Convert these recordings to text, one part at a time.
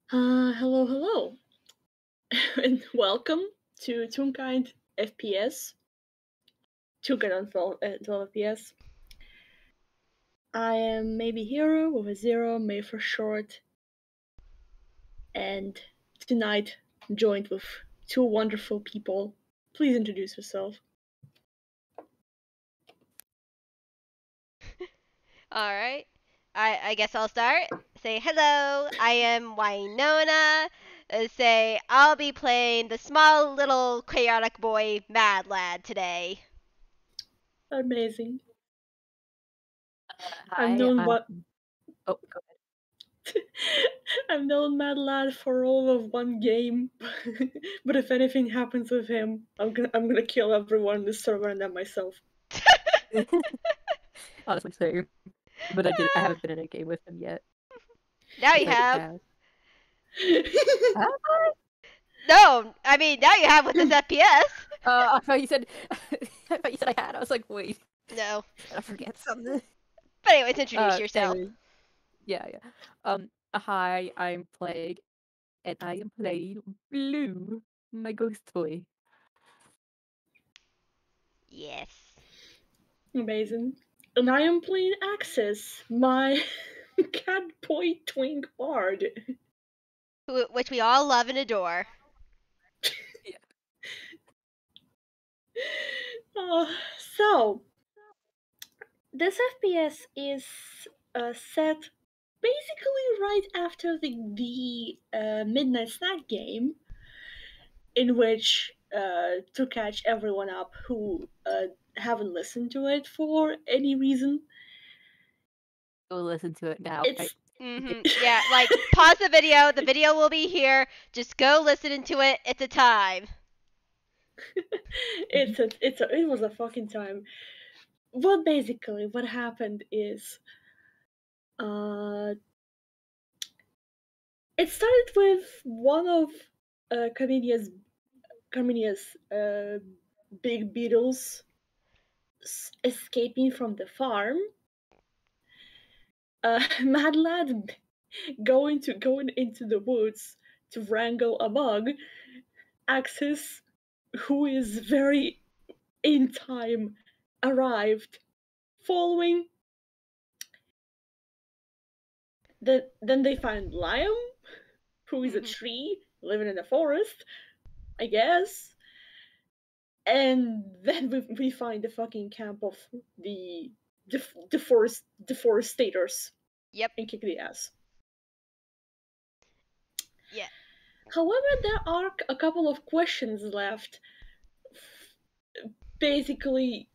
Hello, and welcome to Toonkind FPS. Toonkind on 12 FPS. I am maybe Hero with a zero, May for short, and tonight I'm joined with two wonderful people. Please introduce yourself. Alright. I guess I'll start. Say hello, I am Winona. Say I'll be playing the small little chaotic boy Mad Lad today. Amazing. I've Hi, known what oh, go I've known Mad Lad for all of one game, but if anything happens with him, I'm gonna kill everyone in the server and then myself. ahead. Honestly, same. But I haven't been in a game with him yet. Now you Wait, have. have I? No, I mean now you have with this FPS. I thought you said I thought you said I had. I was like, wait, No. I forget something. But anyways, introduce yourself. Anyway, yeah. Hi, I'm Plague, and I am playing Blue, my ghost toy. Yes. Amazing. And I am playing Axis, my cat boy twink bard. Which we all love and adore. So, this FPS is set basically right after the Midnight Snack game, in which to catch everyone up who haven't listened to it for any reason. Go listen to it now. It's Yeah, like pause the video. The video will be here. Just go listen to it. It's a time. it was a fucking time. Well, basically, what happened is, it started with one of Carminia's big beetles escaping from the farm. Mad Lad going into the woods to wrangle a bug. Axis, who is very in time, arrived, following. Then they find Liam, who is a tree living in the forest, I guess. And then we find the fucking camp of the deforestators. Yep. And kick the ass. Yeah. However, there are a couple of questions left. Basically,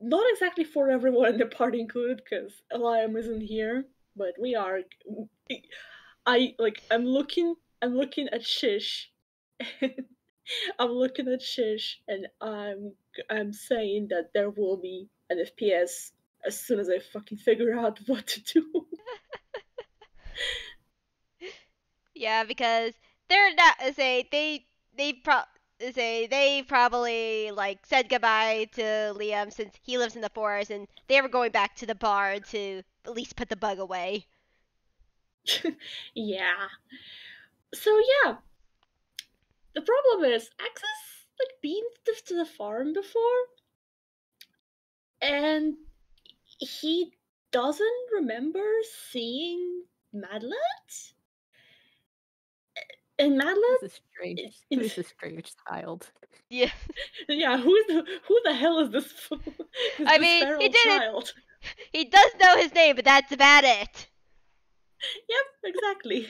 not exactly for everyone in the party included, because Eliam isn't here, but we are. I'm looking at Shish. I'm looking at Shish, and I'm saying that there will be an FPS as soon as I fucking figure out what to do. Yeah, because they're not they probably like said goodbye to Liam since he lives in the forest, and they were going back to the bar to at least put the bug away. Yeah. So yeah, the problem is Axis been to the farm before, and he doesn't remember seeing Madlet. And Madlet This is strange. This is a strange child. Yeah. Yeah, who the hell is this? I mean, feral he didn't. child? He does know his name, but that's about it. Yep, exactly.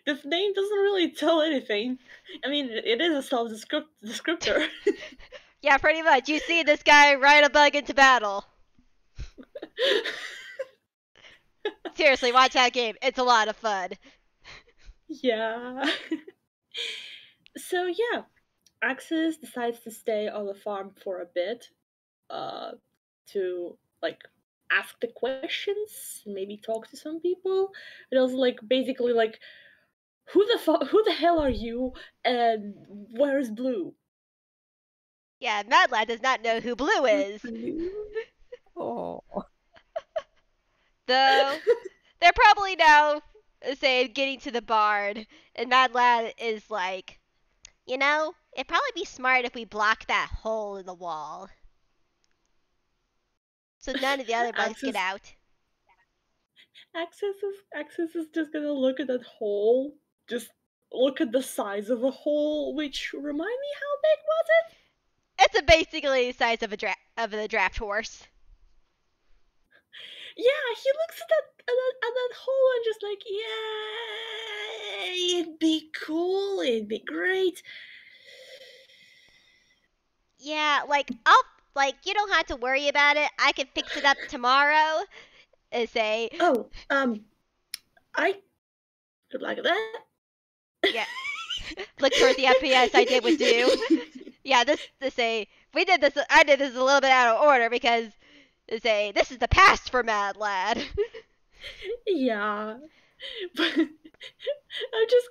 The name doesn't really tell anything. I mean, it is a self-descriptor. Yeah, pretty much. You see this guy ride a bug into battle. Seriously, watch that game. It's a lot of fun. Yeah. So yeah, Axis decides to stay on the farm for a bit, to ask the questions, maybe talk to some people. It also basically who the hell are you, and where's Blue? Yeah, Mad Lad does not know who Blue is. Oh. Though they're probably now say getting to the barn, and Mad Lad is like, it'd probably be smart if we block that hole in the wall, so none of the other bugs get Axis out. Axis is just gonna look at that hole. Just look at the size of the hole, which remind me, how big was it? It's basically the size of a draft horse. Yeah, he looks at that hole and just like, yeah, it'd be cool, it'd be great. Yeah, you don't have to worry about it. I can fix it up tomorrow. And say, Oh, I could like that. yeah, look towards the FPS I did with do. Yeah, this say we did this. I did this a little bit out of order because say this is the past for Mad Lad. Yeah, but he's just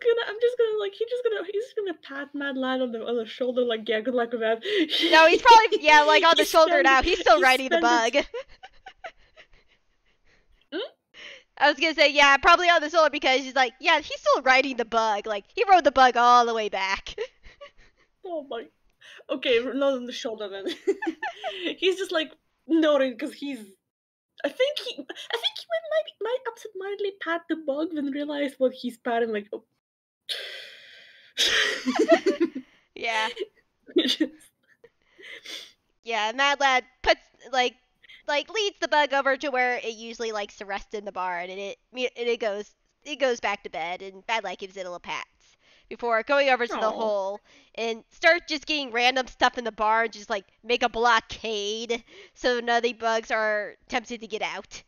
gonna pat Mad Lad on the shoulder, like, yeah, good luck with that. No, he's probably like on the shoulder now. He's still he riding the spent bug. Hmm? I was gonna say yeah, probably on the shoulder because he's like yeah, he's still riding the bug. Like he rode the bug all the way back. Oh my. Okay, not on the shoulder then. He's just like nodding because I think he might absentmindedly pat the bug, then realize what he's patting, like, oh. Yeah. Yeah, Mad Lad puts leads the bug over to where it usually likes to rest in the barn, and it goes back to bed, and Mad Lad gives it a little pats before going over to the Aw. hole and start just getting random stuff in the barn, just like make a blockade so none of the bugs are tempted to get out.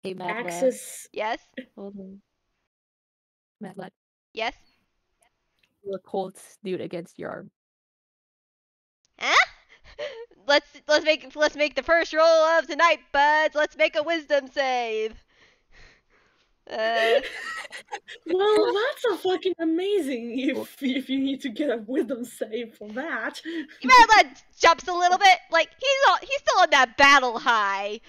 Hey, Mad Lad. Axis. Yes, Hold on. Mad Lad. yes, Roll a cold snoot against your arm. huh? Let's make the first roll of tonight, buds. Let's make a wisdom save. Uh, Well, that's a fucking amazing if you need to get a wisdom save for that. Mad Lad jumps a little bit, like he's still on that battle high,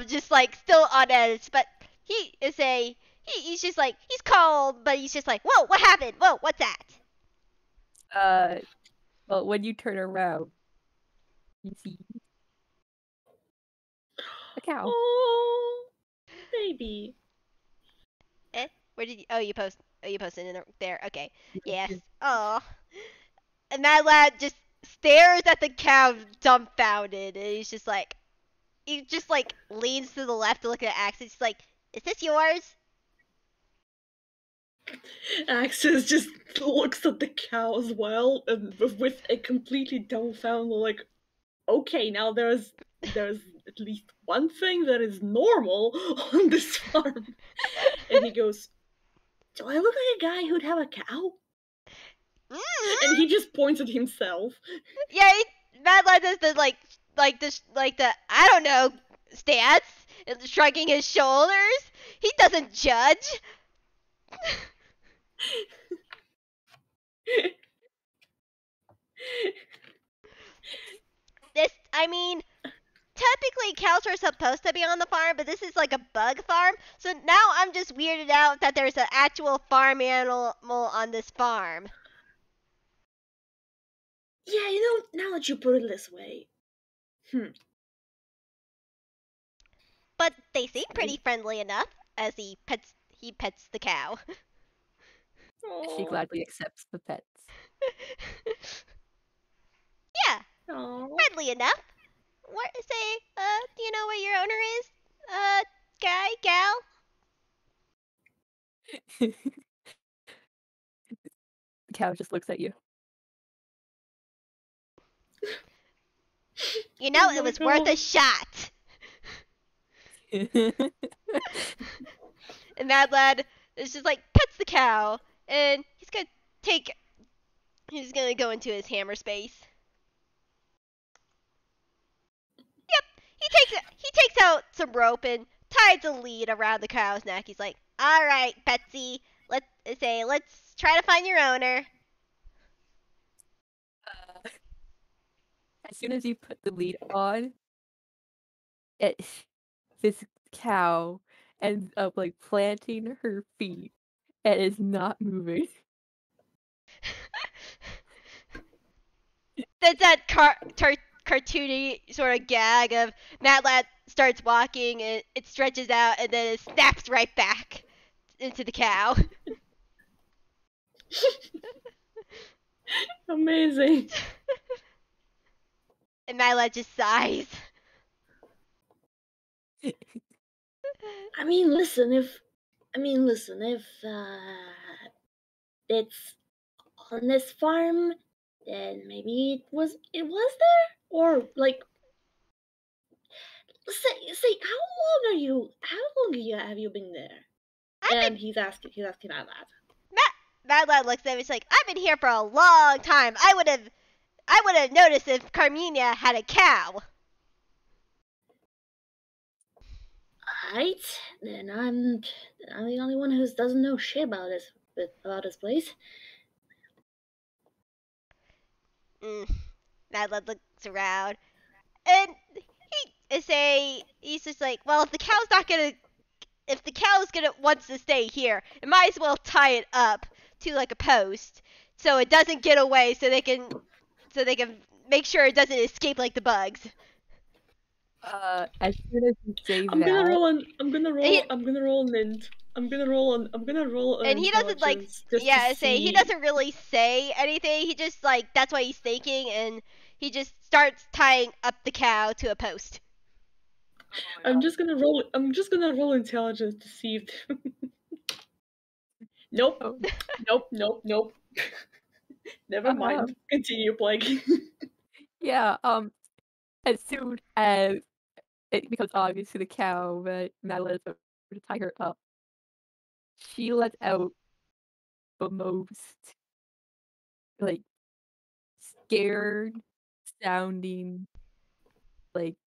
just like still on edge, but he's just like he's calm, but he's just like, whoa, what happened? Whoa, what's that? Well, when you turn around, you see a cow. Oh, baby. Where did you? Oh, you posted in there. Okay, yes. Yeah. Oh, and Mad Lad just stares at the cow dumbfounded, and he just like leans to the left to look at Axe. He's like, "Is this yours?" Axis just looks at the cow as well, and with a completely dumbfounded, like, okay, now there's at least one thing that is normal on this farm. And he goes, "Do I look like a guy who'd have a cow?" And he just points at himself. Yeah, Mad Lad does the the I don't know stance, and shrugging his shoulders. He doesn't judge. I mean, technically cows are supposed to be on the farm, but this is like a bug farm. So now I'm just weirded out that there's an actual farm animal on this farm. Yeah, now that you put it this way. But they seem pretty friendly enough as he pets the cow. She Aww. gladly accepts the pets. Yeah, Aww. friendly enough. Do you know where your owner is? Guy, gal? The cow just looks at you. You know, Oh it my was worth a God. shot. And Mad Lad is just like pets the cow, and he's gonna go into his hammer space. Yep, he takes out some rope and ties a lead around the cow's neck. He's like, "All right, Betsy, let's try to find your owner." As soon as you put the lead on, it this cow ends up like planting her feet and is not moving. That's that cartoony sort of gag of Mad Lad starts walking and it stretches out and then it snaps right back into the cow. Amazing. And Mad Lad just sighs. I mean, listen, if it's on this farm, then maybe it was there, or like, say, how long have you been there? And he's asking that. Mad Lad looks at him. He's like, "I've been here for a long time. I would have noticed if Carmenia had a cow." Alright, then I'm the only one who doesn't know shit about this place. Mad Lad looks around, and he's just like, "Well, if the cow's gonna wants to stay here, it might as well tie it up to like a post so it doesn't get away, so they can make sure it doesn't escape like the bugs." As soon as you say I'm gonna that, roll an I'm gonna roll He- I'm gonna roll an int. I'm gonna roll an And he doesn't like intelligence just yeah, to say he see. doesn't really say anything. He just like that's what he's thinking, and he just starts tying up the cow to a post. I'm just gonna roll intelligence to see if Nope. Oh. Nope. Never mind. Continue, Plague. Yeah, as soon as it becomes obvious to the cow that Madeline is about to tie her up, she lets out the most, like, scared sounding, like,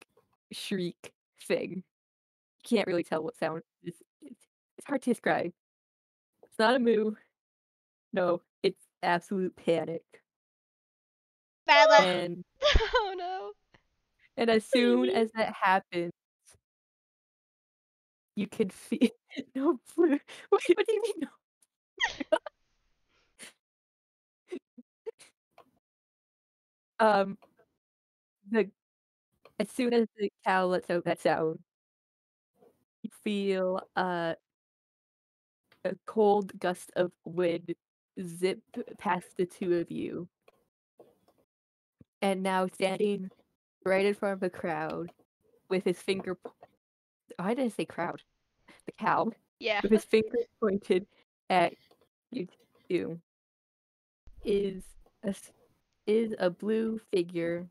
shriek thing. You can't really tell what sound it's hard to describe. It's not a moo. No, it's absolute panic. Bad luck. And Oh no. and as soon as that happens, you can feel no. What do you mean? No? Um, the as soon as the cow lets out that sound, you feel a cold gust of wind zip past the two of you, and now standing right in front of the crowd with his finger. Why did I say crowd? The cow Yeah. with his finger pointed at you two is is a blue figure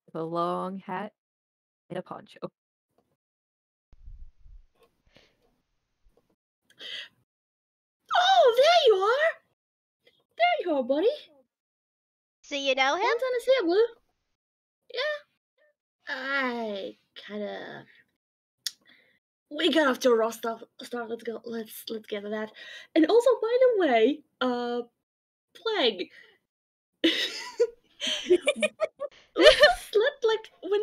with a long hat and a poncho. Oh, there you are! There you are, buddy. So you know him? Long time to see you, Blue. Yeah. I kinda we got off to a rough start. Let's go. Let's get to that. And also, by the way, Plague. Let's just we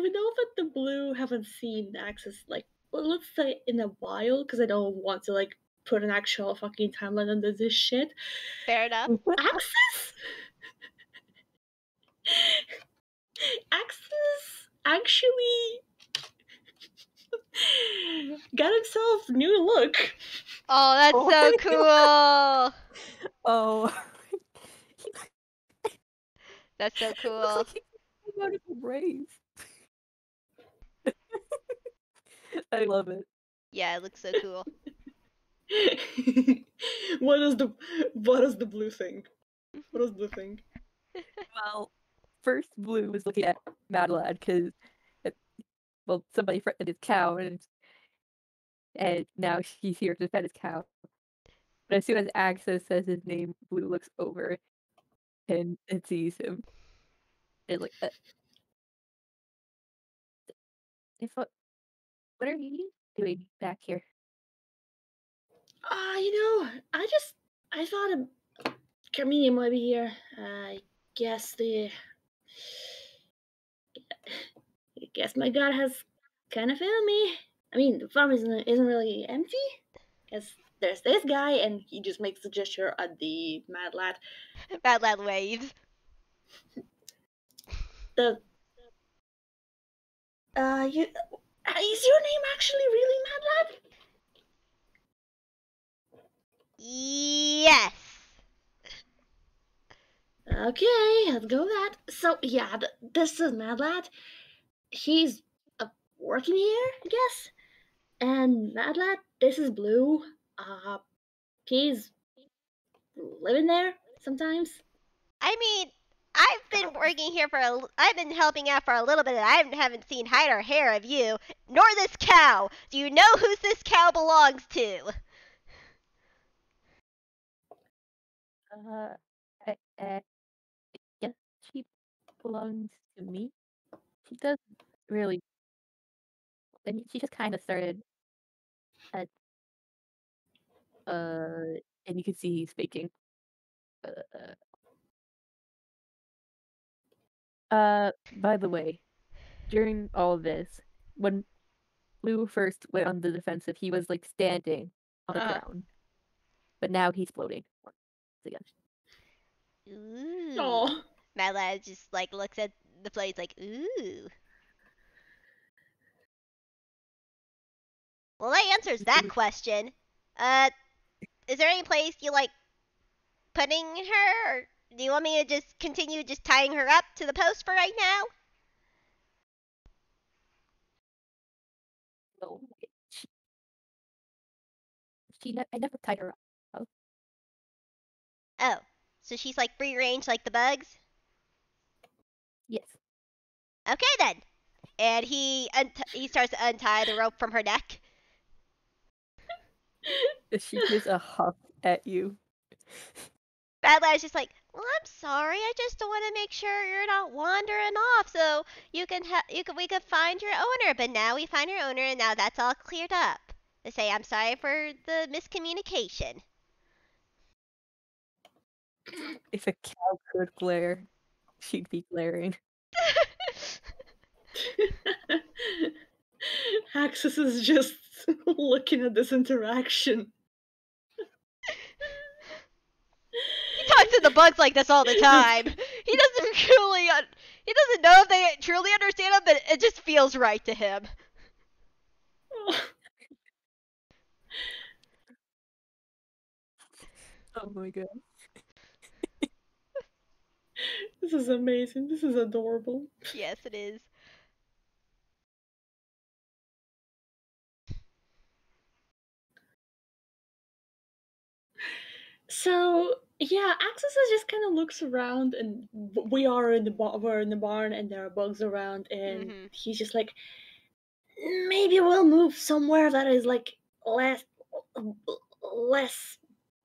know that the Blue haven't seen Axis like let's say in a while because I don't want to like put an actual fucking timeline under this shit. Fair enough. Axis Axis actually got himself new look. Oh, that's Oh so my cool. Oh, That's so looks cool. like he came out of a grave. I love it. Yeah, it looks so cool. what does the Blue think? What does Blue think? Well, first Blue was looking at Madeline because, well, somebody threatened his cow, and now he's here to defend his cow. But as soon as Axis says his name, Blue looks over and sees him. And like, what are you doing back here? I thought a comedian might be here. I guess my god has kind of failed me. I mean, the farm isn't really empty. Because there's this guy, and he just makes a gesture at the mad lad. Mad Lad waves. The you is your name actually really Mad Lad? Yes. Okay, let's go with that. So yeah, this is Mad Lad. He's working here, I guess. And Mad Lad, this is Blue. He's living there sometimes. I mean, I've been working here I've been helping out for a little bit, and I haven't seen hide or hair of you, nor this cow. Do you know who this cow belongs to? I guess she belongs to me. She doesn't really. I mean, she just kind of started at, and you can see he's faking. By the way, during all of this, when Blue first went on the defensive, he was like standing on the ground, but now he's floating once again. Ooh. Oh, Mad Lad just like looks at the plates like, ooh. Well, that answers that question. Is there any place you like putting her, or do you want me to just continue just tying her up to the post for right now? So she, I never tied her up. Oh, so she's like free range like the bugs? Yes. Okay then. And he starts to untie the rope from her neck. She gives a huff at you. Bad Lad's just like, well, I'm sorry. I just want to make sure you're not wandering off, so we could find your owner. But now we find your owner, and now that's all cleared up. To say I'm sorry for the miscommunication. If a cow could glare, she'd be glaring. Axis is just looking at this interaction. He talks to the bugs like this all the time. He doesn't really, he doesn't know if they truly understand him, but it just feels right to him. Oh my god. This is amazing. This is adorable. Yes, it is. So yeah, Axis just kind of looks around, and we're in the barn, and there are bugs around, and he's just like, maybe we'll move somewhere that is like less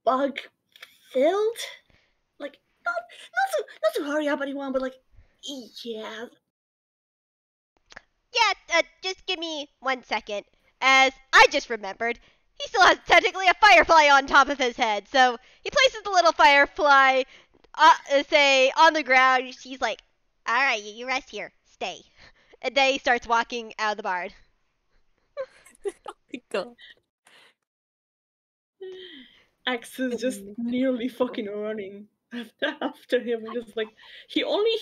bug filled. Like not to hurry up anyone, but like yeah. Yeah, just give me 1 second. As I just remembered, he still has technically a firefly on top of his head. So he places the little firefly, say, on the ground. He's like, alright, you rest here. Stay. And then he starts walking out of the barn. Oh my god. Axe is just nearly fucking running after him, and just like he only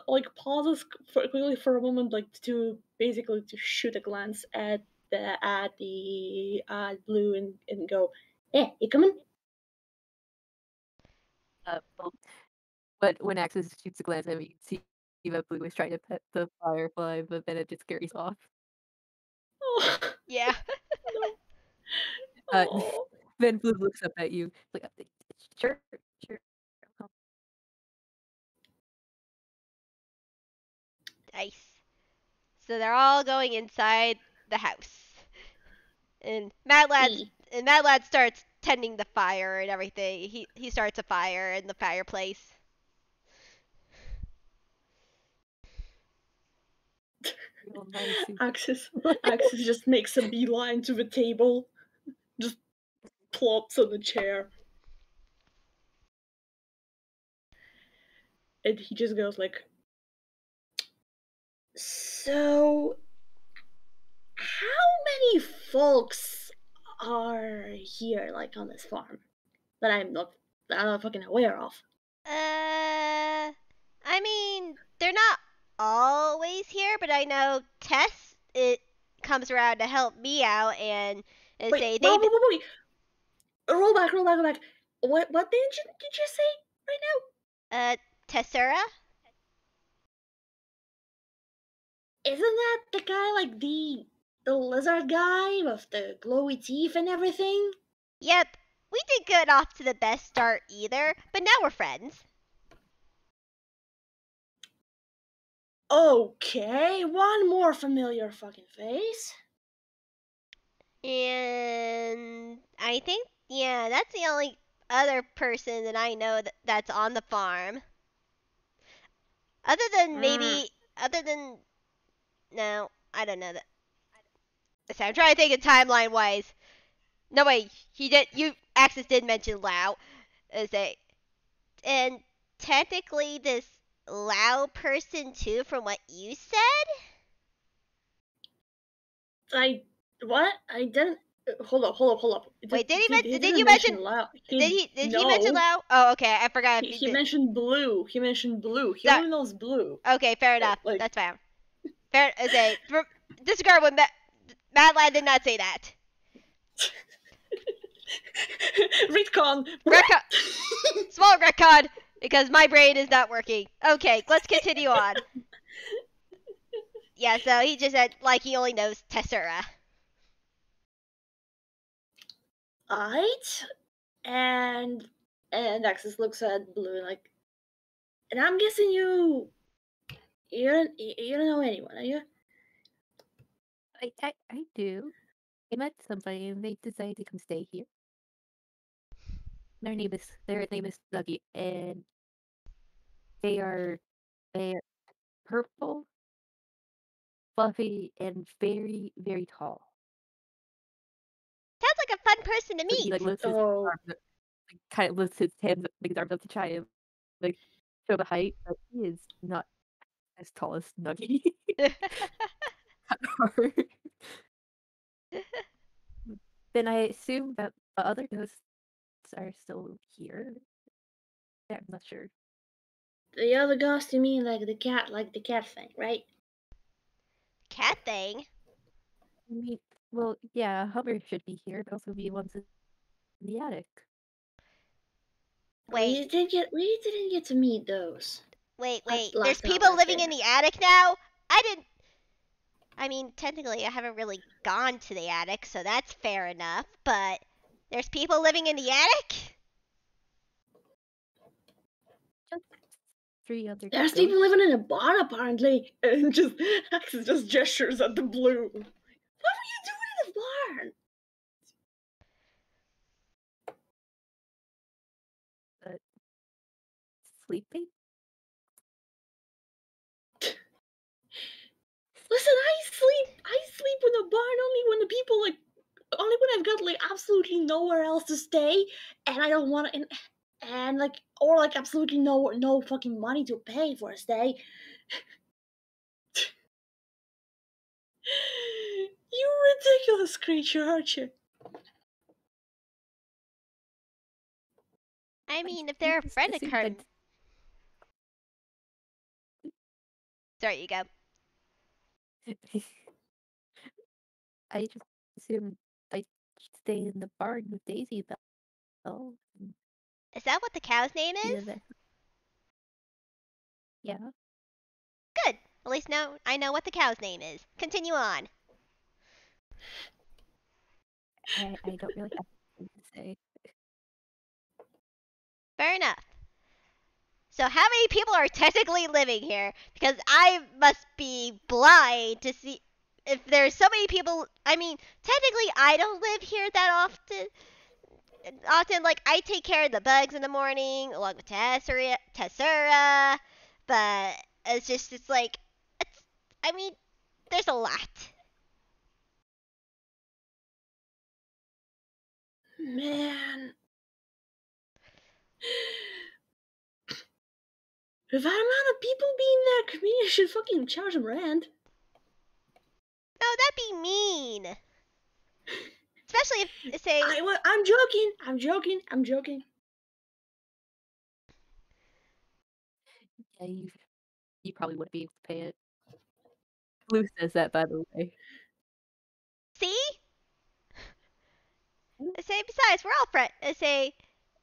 like pauses quickly for a moment, like to basically to shoot a glance at the Blue, and go, "Hey, you coming?" Well, but when Axis shoots a glance at me, you see that Blue is trying to pet the firefly, but then it just carries off. Oh, Yeah. no. Uh, Oh. Then Blue looks up at you, like, sure. Nice. So they're all going inside the house. And Mad Lad starts tending the fire and everything. He starts a fire in the fireplace. Axis just makes a beeline to the table, just plops on the chair, and he just goes like, "So, how many folks are here, like on this farm, that I'm not fucking aware of? I mean, they're not always here, but I know Tess it comes around to help me out and Wait, say wait, wait, wait, wait. Roll back. What did you say right Tessura. now? Isn't that the guy, like the lizard guy with the glowy teeth and everything? Yep, we didn't get off to the best start either, but now we're friends. Okay, one more familiar fucking face. And I think, yeah, that's the only other person that I know that's on the farm. Other than maybe, other than, no, I don't know that. So I'm trying to think of timeline wise. No, wait, he did, Axis did mention Lao. Say, and technically this Lao person too, from what you said? What? I didn't. Hold up. Wait, did He did you didn't mention, mention Lao. did he mention No. Lao? Oh, okay, I forgot if he He did. mentioned blue. He So, only knows blue. okay, fair enough. Like, That's fine. Fair, say, disregard when Madland did not say that. retcon. Small retcon, because my brain is not working. Okay, let's continue on. Yeah, so he just said, like, he only knows Tessura. Alright. And Axis looks at blue like, and I'm guessing you don't know anyone, are you? I do. I met somebody and they decided to come stay here. Their name is Nugget, and they're purple, fluffy, and very, very tall. Sounds like a fun person to So he meet. lifts his Oh, arms up, kind of lifts his hands, his arms up to try and show the height, but he is not as tall as Nugget. Then I assume that the other ghosts are still here. Yeah, I'm not sure. the other ghost, you mean like the cat thing, right? Cat thing? I mean, well, yeah, Hummer should be here, but also be ones in the attic. Wait, We didn't get to meet those. wait. There's Last time people I was living there. in the attic now? I mean, technically, I haven't really gone to the attic, so that's fair enough, but there's people living in the attic? Just 3 other There's ghosts. people living in a barn apparently, and just Axis just gestures at the blue. What were you doing in the barn? Sleeping? Listen, I sleep in the barn only when the people only when I've got like absolutely nowhere else to stay, and I don't want to, and like or like absolutely no fucking money to pay for a stay. You ridiculous creature, aren't you? I mean, if they're a just friend of assumed Carm. Sorry, you go. I just assumed I'd stay in the barn with Daisy, though. Is that what the cow's name Yeah, is? yeah. Good. At least now I know what the cow's name is. Continue on. I don't really have anything to say. Fair enough. So how many people are technically living here? Because I must be blind to see if there's so many people. I mean, technically I don't live here that often. Like I take care of the bugs in the morning along with Tessura, but it's like it's. I mean, there's a lot. Man, with that amount of people being there, community should fucking charge them rent. No, that'd be mean. Especially if, say, I'm joking. I'm joking. I'm joking. Yeah, you probably wouldn't be able to pay it. Blue says that, by the way. see? Say, besides, we're all friends. Say,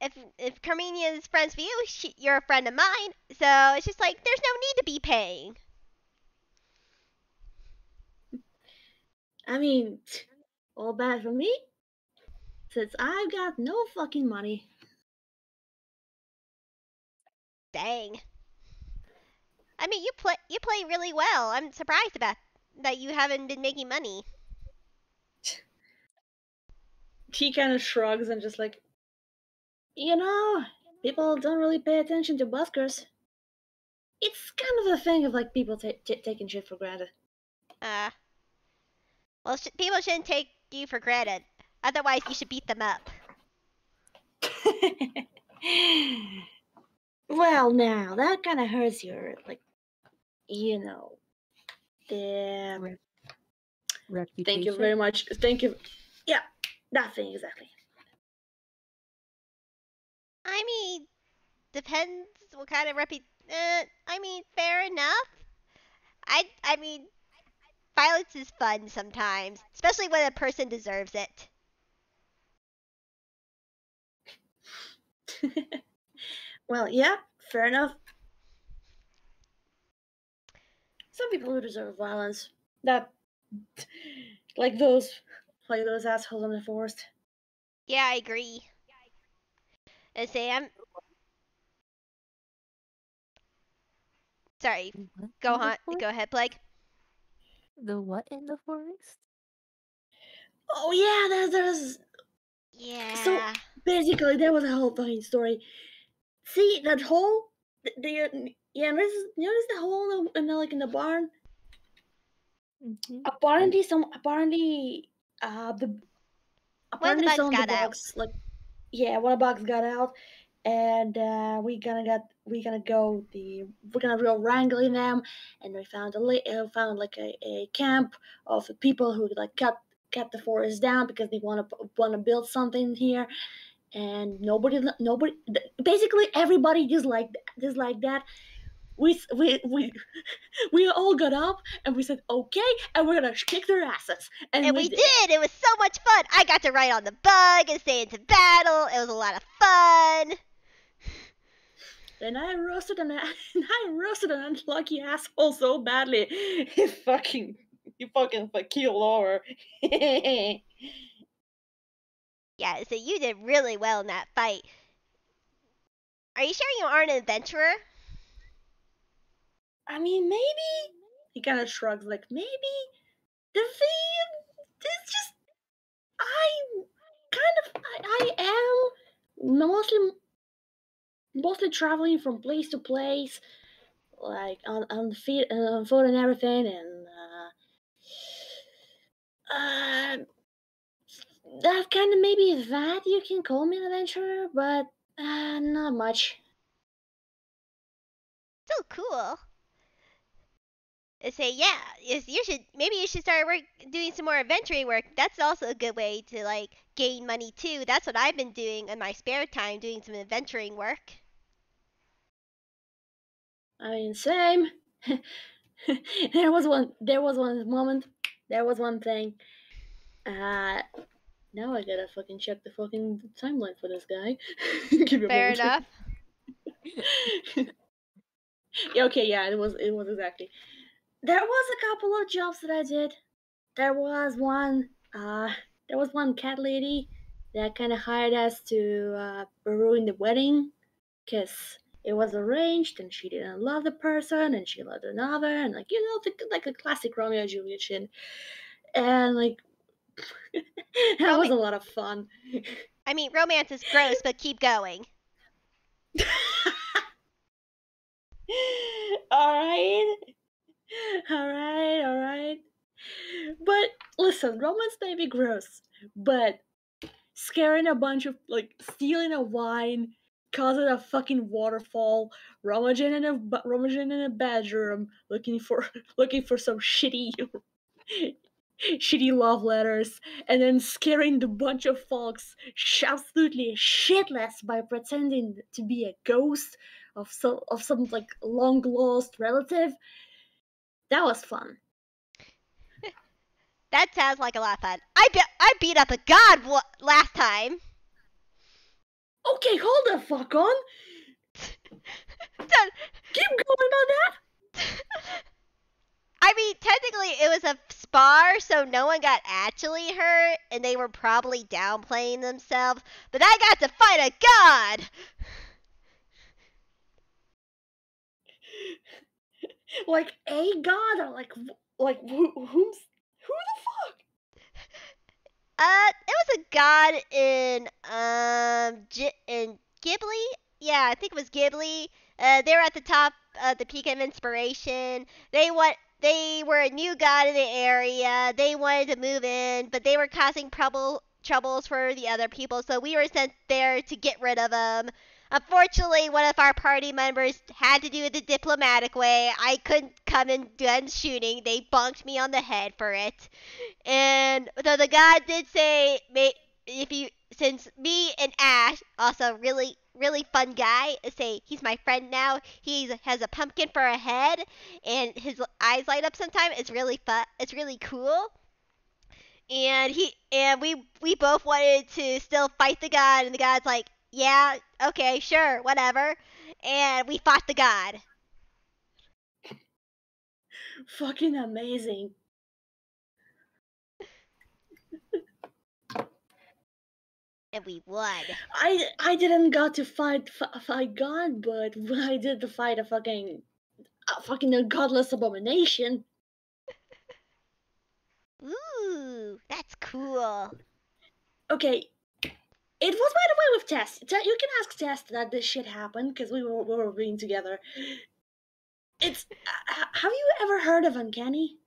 if Carmenia is friends with you, you're a friend of mine. So it's just like there's no need to be paying. I mean, all bad for me, since I've got no fucking money. Dang. I mean, you play really well. I'm surprised about that you haven't been making money. He kind of shrugs and just like, you know, people don't really pay attention to buskers. It's kind of a thing of like people taking shit for granted. Uh, well, people shouldn't take you for granted. Otherwise, you should beat them up. Well, now that kind of hurts your like, you know, the. Reputation. Thank you very much. Thank you. Yeah, that thing exactly. I mean, depends what kind of I mean, fair enough. I mean, violence is fun sometimes, especially when a person deserves it. Well, yeah, fair enough. Some people who deserve violence. That, like those assholes in the forest. Yeah, I agree. And say I'm sorry. What Go in the on. forest? Go ahead, Plague. The what in the forest? Oh yeah, there's. So Yeah. basically, there was a whole fucking story. See that hole? Yeah, notice the hole in the barn. Mm-hmm. The One of the apparently bugs some of the got out. bugs like yeah, one of the bugs got out, and we're gonna go wrangling them, and we found like a camp of people who like cut the forest down because they want to build something here, and nobody basically everybody just like that. We we all got up and we said okay, and we're gonna kick their asses, and And we we did. did! It was so much fun! I got to ride on the bug and stay into battle. It was a lot of fun. And I roasted an and I roasted an unlucky asshole so badly. He fucking keeled over. I Yeah, so you did really well in that fight. Are you sure you aren't an adventurer? mean, maybe he kind of shrugs, like maybe the thing is just I I am mostly traveling from place to place, like on the feet and on foot and everything, and that kind of maybe that you can call me an adventurer, but not much. So cool. Say yeah, you should maybe you should start doing some more adventuring work. That's also a good way to like gain money too. That's what I've been doing in my spare time, doing some adventuring work. I mean, same. There was one moment. There was one thing. Uh, now I gotta fucking check the fucking timeline for this guy. Give me a Fair moment. enough. Yeah, okay, yeah, it was exactly. There was a couple of jobs that I did. There was one. There was one cat lady that kind of hired us to ruin the wedding because it was arranged and she didn't love the person and she loved another, and like like a classic Romeo and Juliet shit, and like that was Roma- a lot of fun. I mean, romance is gross, but keep going. All right, all right. But listen, romance may be gross, but scaring a bunch of like stealing a wine, causing a fucking waterfall, rummaging in a bedroom, looking for looking for some shitty shitty love letters, and then scaring the bunch of folks absolutely shitless by pretending to be a ghost of some like long lost relative. That was fun. That sounds like a lot of fun. I beat up a god last time. Okay, hold the fuck on. Keep going about that. I mean, technically it was a spar, so no one got actually hurt, and they were probably downplaying themselves. But I got to fight a god. Like a god, or like who's who the fuck? It was a god in Ghibli. Yeah, I think it was Ghibli. They were at the top of the peak of inspiration. They were a new god in the area. They wanted to move in, but they were causing troubles for the other people, so we were sent there to get rid of them. Unfortunately, one of our party members had to do it the diplomatic way. I couldn't come and done shooting. They bonked me on the head for it. And so the god did say, if you, since me and Ash, also really fun guy, say he's my friend now. He has a pumpkin for a head, and his eyes light up sometimes. It's really fun. It's really cool. And we both wanted to still fight the god, and the god's like, yeah, okay, sure, whatever. And we fought the god. Fucking amazing. And we won. I didn't got to fight God, but I did to fight a fucking godless abomination. Ooh, that's cool. Okay, it was by the way with Tess. You can ask Tess that this shit happened because we were being together. It's have you ever heard of Uncanny?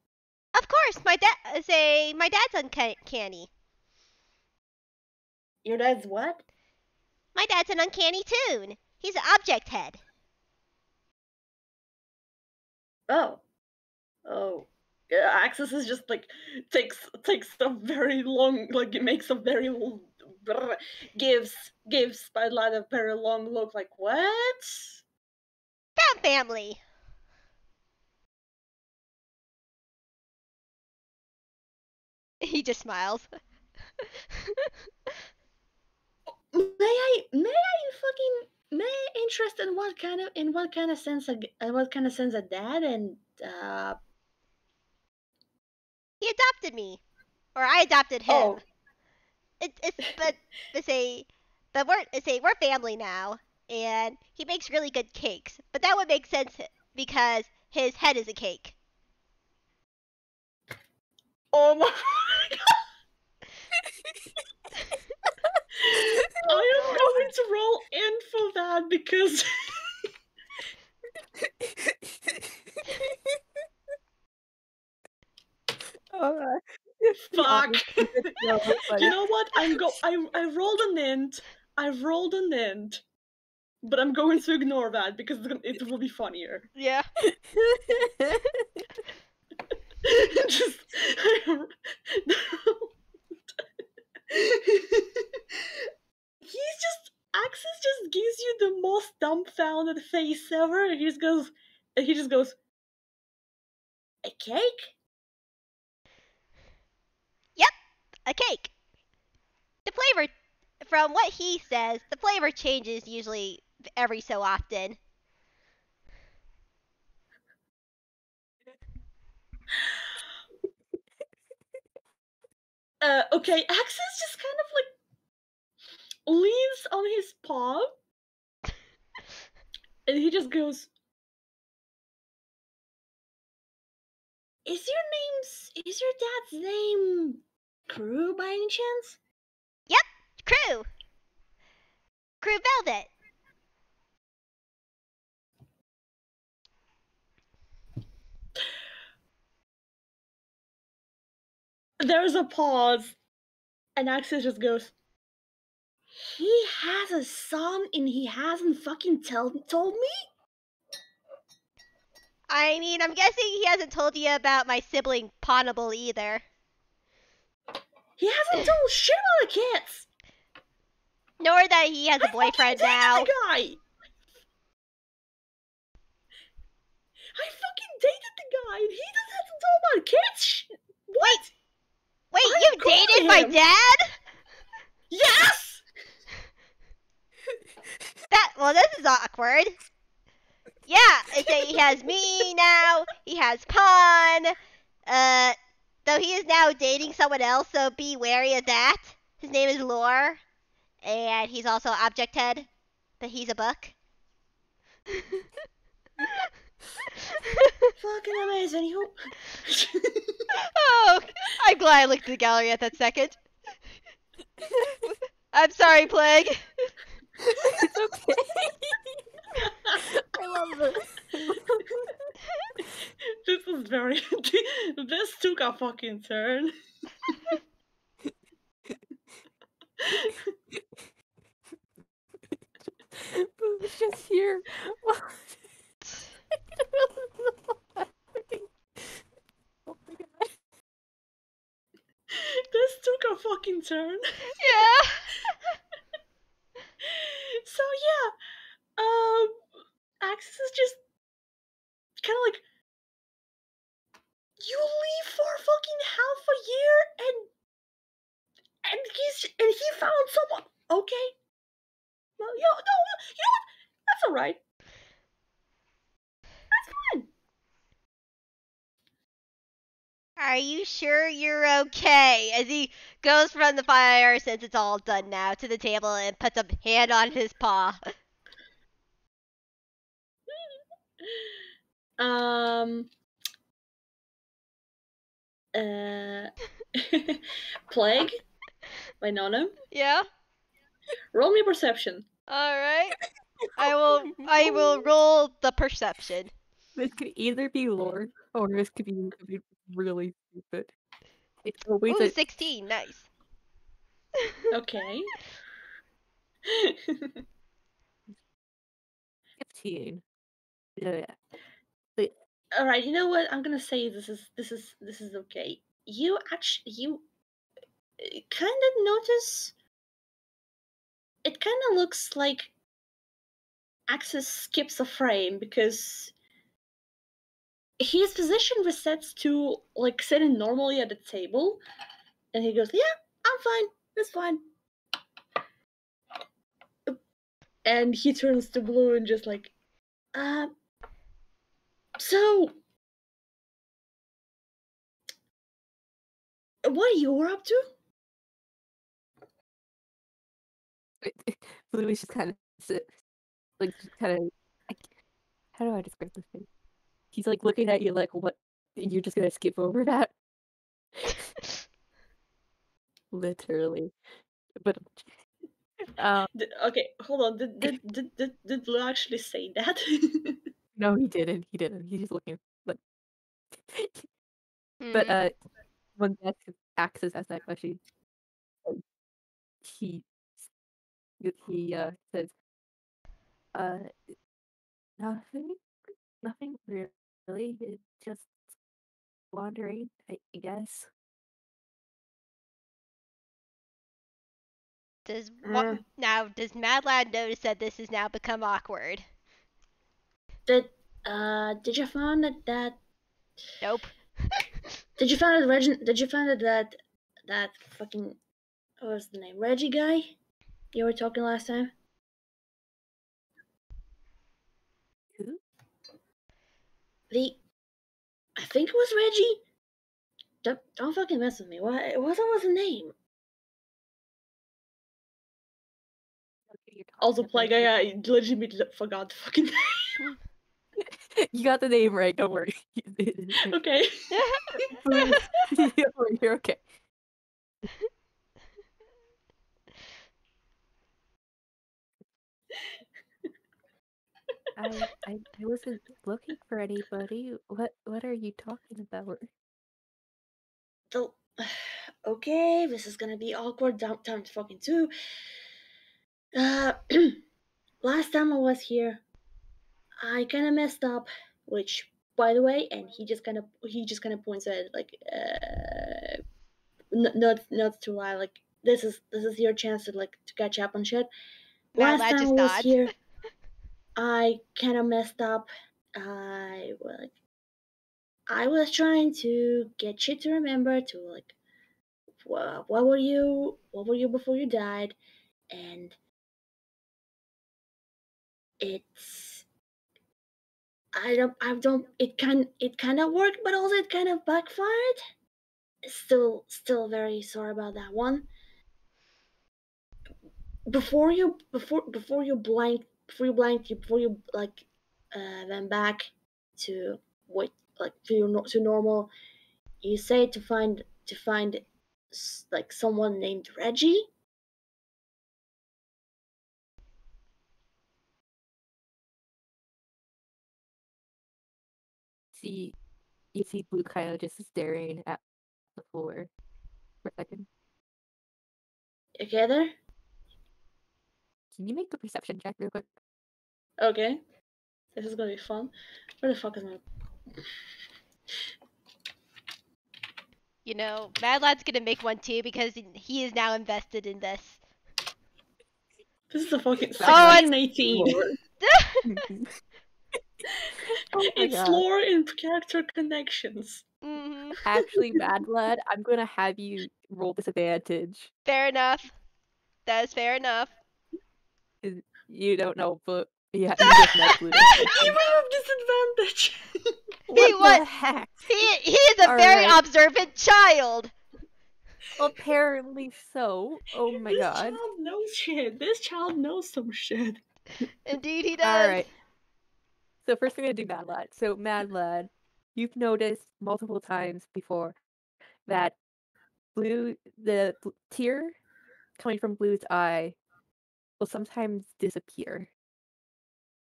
Of course, my dad's uncanny. Your dad's what? My dad's an uncanny toon. He's an object head. Oh. Axis is just like takes a very long, like it makes a very gives by like a very long look, like what? Found family. He just smiles. May I interest in what kind of sense a dad and He adopted me, or I adopted him. oh. We're family now, and he makes really good cakes. But that would make sense because his head is a cake. Oh my god! I am going to roll in for that because fuck. You know what? I rolled an int. I've rolled an int, but I'm going to ignore that because it will be funnier. Yeah. Just Axis just gives you the most dumbfounded face ever. He just goes, a cake? Yep, a cake. The flavor, from what he says, the flavor changes usually every so often. Okay, Axis just kind of like leans on his paw, and he just goes, Is your dad's name Crew by any chance? Yep, Crew. Crew Velvet. There's a pause, and Axis just goes, He has a son and he hasn't fucking told me? I mean, I'm guessing he hasn't told you about my sibling Ponable either. He hasn't told shit about the kids. Nor that he has a boyfriend now. The guy. I fucking dated the guy, and he doesn't have to tell about kids. What? Wait, I'm you calling dated my him. dad? Yes. Well, this is awkward. Yeah, he has me now. He has Pawn. Though he is now dating someone else, so be wary of that. His name is Lore, and he's also Object Head, but he's a book. Fucking amazing. You. Oh, I'm glad I looked at the gallery at that second. I'm sorry, Plague. It's okay. I love it. This is very. This took a fucking turn. It's just here. Oh my god. This took a fucking turn. Yeah. So yeah, Axis is just kind of like, you leave for fucking half a year, and he found someone. Okay. Well, no, you know what? That's all right. That's fine. Are you sure you're okay? As he goes from the fire, since it's all done now, to the table and puts a hand on his paw. Plague, Winona. Yeah. Roll me perception. All right. I will roll the perception. This could either be lore or this could be really stupid. It's always Ooh, a 16. Nice. Okay. 15. Yeah. All right. You know what? I'm gonna say this is okay. You kind of notice. It kind of looks like Axis skips a frame because his position resets to like sitting normally at the table, and he goes, "Yeah, I'm fine. It's fine." And he turns to Blue and just like, so what you were up to? Blue is just kind of like just kind of. How do I describe this thing? He's like looking at you like, what? You're just gonna skip over that? Literally. But Okay, hold on. Did Blue actually say that? no, he didn't. He didn't. He's just looking. But but Hmm. when Axis asks that question, he says, uh, nothing really. It's just wandering, I guess. Does Mad Lad notice that this has now become awkward? Did you find that Nope. did you find that fucking, what was the name, Reggie guy you were talking last time? Who? I think it was Reggie. Don't fucking mess with me. What was the name? Also, Plague, I legitimately forgot the fucking name. You got the name right. Don't worry. Okay. You're okay. I wasn't looking for anybody. What are you talking about? Okay, this is gonna be awkward. Time to fucking two. Last time I was here, I kind of messed up. Which, by the way, and he just kind of points at like not to lie. Like this is your chance to like to catch up on shit. Mad Last Lad time I just was nods. here, I kind of messed up. I was trying to get you to remember to like what were you before you died, and it's I don't it kind of worked, but also it kind of backfired. Still very sorry about that one. Before you like went back to what like to normal, you say to find like someone named Reggie. See, you see Blue kind of just staring at the floor for a second. Okay, there. Can you make a perception check real quick? Okay, this is gonna be fun. Where the fuck is my? You know, Mad Lad's gonna make one too because he is now invested in this. This is a fucking Oh, 1618. Lord. Oh my It's god. lore and character connections. hmm Actually, Mad Lad, I'm gonna have you roll disadvantage. Fair enough. That is fair enough. 'Cause you don't know, but yeah, you just met Blue. You have disadvantage. He What what? the heck? He is a very Alright. observant child. Apparently so. Oh my This god. child knows shit. This child knows some shit. Indeed, he does. Alright. So first we're gonna do Mad Lad. So Mad Lad, you've noticed multiple times before that the tear coming from Blue's eye will sometimes disappear,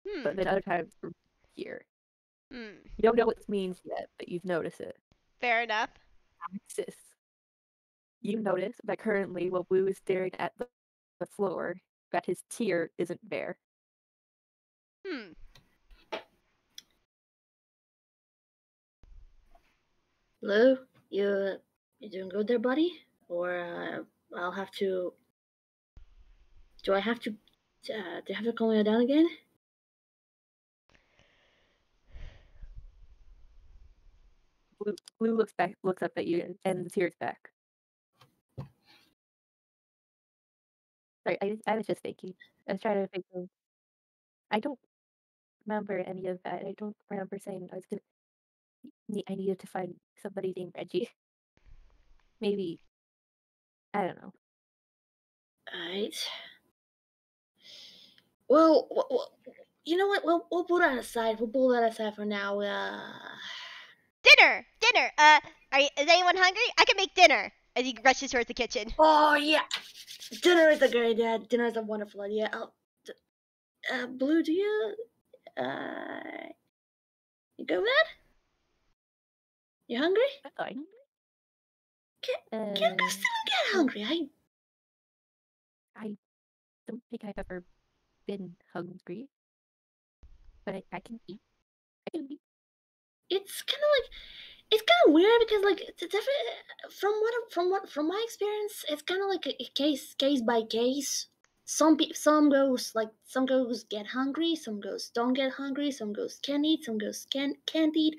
but Hmm. then other times appear. Hmm. You don't know what this means yet, but you've noticed it. Fair enough. Axis. You notice that currently, while Blue is staring at the floor, that his tear isn't there. Hmm. Lou, you doing good there, buddy? Or I'll have to. Do I have to? Do I have to calm you down again? Blue looks up at you, and the tear's back. Sorry, I was just thinking. I was trying to think of. I don't remember any of that. I don't remember saying I was gonna. I needed to find somebody named Reggie. Maybe I don't know. Alright. Well, you know what? We'll put that aside. We'll pull that aside for now. Dinner. Dinner. Is anyone hungry? I can make dinner. As he rushes towards the kitchen. Oh yeah, dinner is a great idea. Dinner is a wonderful idea. Blue, do you go mad? You hungry? Fine. I'm still get hungry. I don't think I've ever been hungry, but I can eat. I can eat. It's kind of weird because like it's definitely from my experience, it's kind of like a case by case. Some goes get hungry, some goes don't get hungry, some goes can eat, some goes can't eat.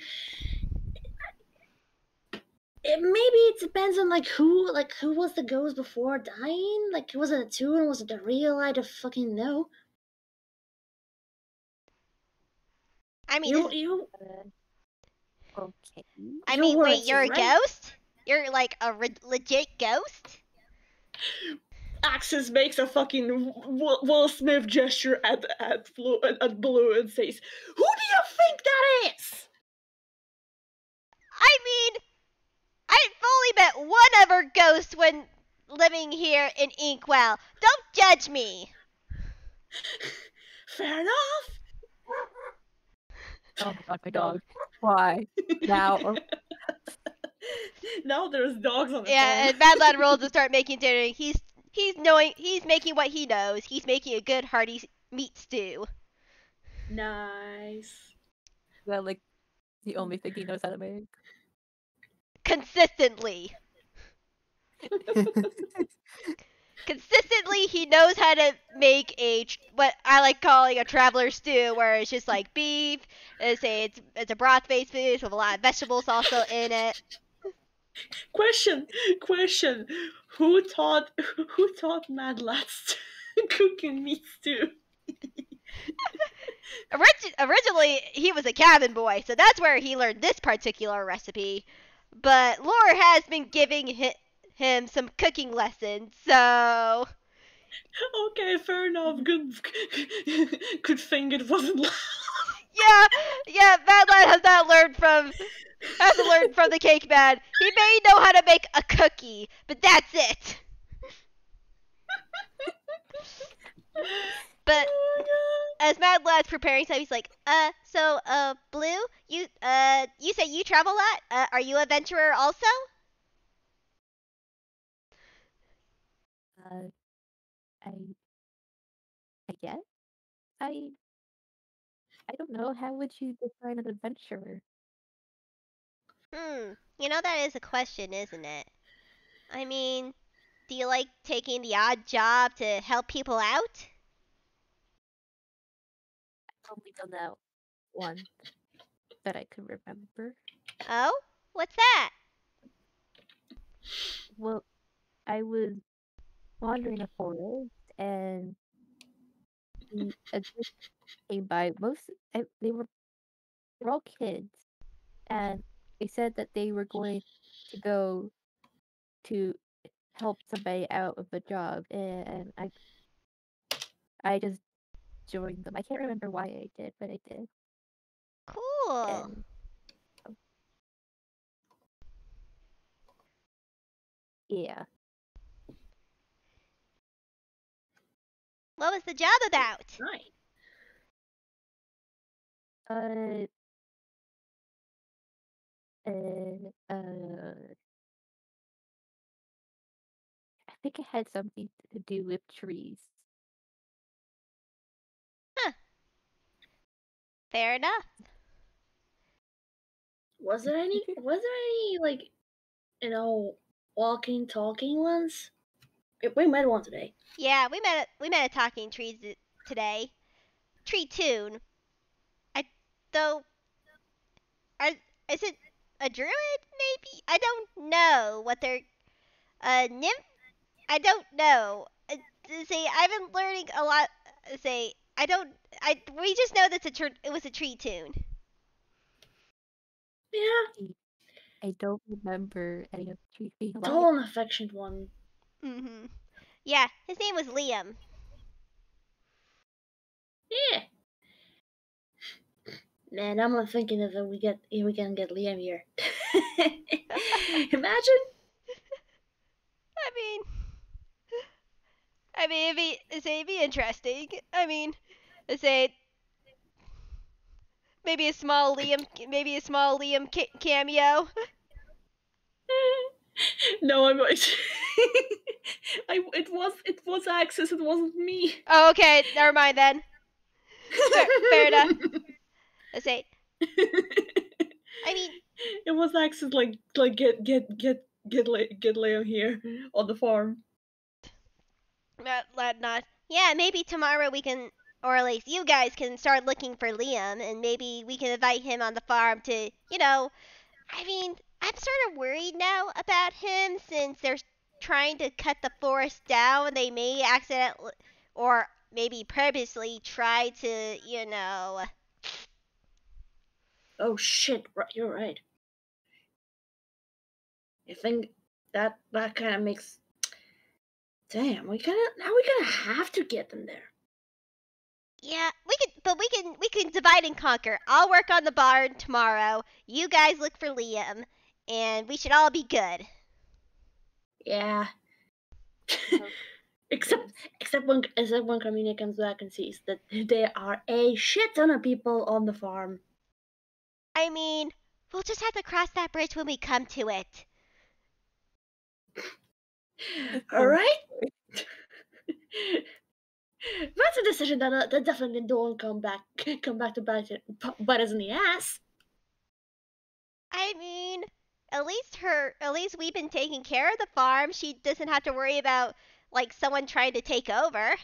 Maybe it depends on who was the ghost before dying. Like was it a tune? Was it the real? I don't fucking know. I mean, You this. you Okay. I your mean, wait, words, you're a right? ghost? You're like a legit ghost? Axis makes a fucking Will Smith gesture at Blue and says, "Who do you think that is?" I mean, I fully met one other ghost when living here in Inkwell. Don't judge me. Fair enough. Oh my god, my dog. Why? Now? Now there's dogs on the Yeah, farm. and Mad Lad rolls to start making dinner. He's making what he knows. He's making a good hearty meat stew. Nice. Is that like the only thing he knows how to make? Consistently. Consistently, he knows how to make what I like calling a traveler stew, where it's just like beef. Say it's a broth-based food with a lot of vegetables also in it. Question. Who taught Mad Lads cooking meat stew? Originally, he was a cabin boy, so that's where he learned this particular recipe. But Lore has been giving him some cooking lessons, so Okay, fair enough. Good thing it wasn't loud. yeah. Mad Lad hasn't learned from the cake man. He may know how to make a cookie, but that's it. But Oh as Mad Lad's preparing stuff, he's like, Blue, you say you travel a lot. Are you a adventurer also? I I guess I I don't know. How would you define an adventurer? That is a question, isn't it? I mean, do you like taking the odd job to help people out? I've only done that once that I could remember. Oh, what's that? Well, I was wandering a forest and a group came by. They were all kids, and they said that they were going to go to help somebody out with a job, and I just joined them. I can't remember why I did, but I did. Cool. And yeah, What was the job about? Nice. uh, uh, uh, I think it had something to do with trees. Huh. Fair enough. Was there any like walking, talking ones? We met one today. Yeah, we met a talking trees today. Tree tune. I though are, is it a druid maybe? I don't know what they're nymph. I don't know. See, I've been learning a lot. Say, I don't. We just know that it was a tree tune. Yeah, I don't remember any of the trees being alive. tall and affectionate one. Yeah, his name was Liam. Yeah. Man, I'm not thinking if we can get Liam here. Imagine. I mean, it'd be interesting. I mean, say maybe a small Liam cameo. No, I'm. It was Axis. It wasn't me. Oh, okay, never mind then. Fair enough. Say, I mean, It was Axis. Like get Liam here on the farm. not. Yeah, maybe tomorrow we can, or at least you guys can start looking for Liam, and maybe we can invite him on the farm to, I mean, I'm sort of worried now about him since they're trying to cut the forest down. They may accidentally, or maybe purposely, try to, Oh shit! Right, you're right. I think that kind of makes. Damn, we gonna have to get them there. Yeah, we can divide and conquer. I'll work on the barn tomorrow. You guys look for Liam, and we should all be good. Yeah. Oh, Except except when Carmina comes back and sees that there are a shit ton of people on the farm. I mean, we'll just have to cross that bridge when we come to it. All right. That's a decision that definitely don't come back to bite us in the ass. I mean, at least we've been taking care of the farm. She doesn't have to worry about like someone trying to take over.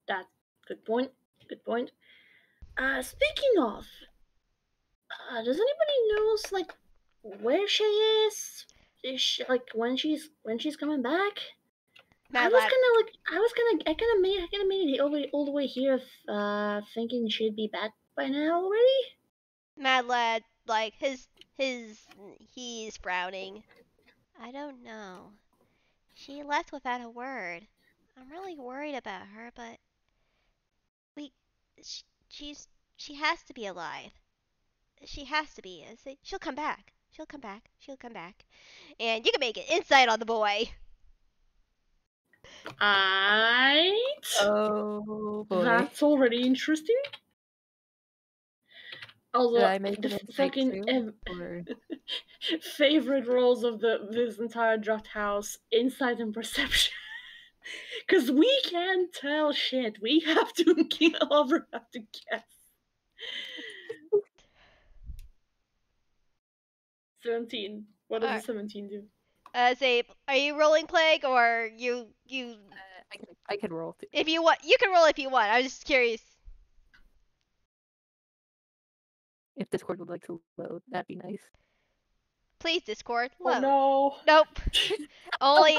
That's good point. Good point. Speaking of, does anybody knows like where she is? Is she, like when she's coming back? Mad Lad, I kind of made it all the way here, thinking she'd be back by now already. Mad Lad, like he's frowning. I don't know. She left without a word. I'm really worried about her, but we, sh- she's she has to be alive. She has to be. She'll come back. She'll come back. She'll come back. And you can make an insight on the boy. Oh boy. That's already interesting. Should Also, I make the an insight fucking too? Or favorite roles of this entire draft house: insight and perception. Because we can't tell shit. We have to over have to guess. 17. What does a 17 do? Say, are you rolling plague or you? I can roll too. If you want, you can roll if you want. I was just curious. If Discord would like to load, that'd be nice. Please, Discord, Oh load. no. Nope. only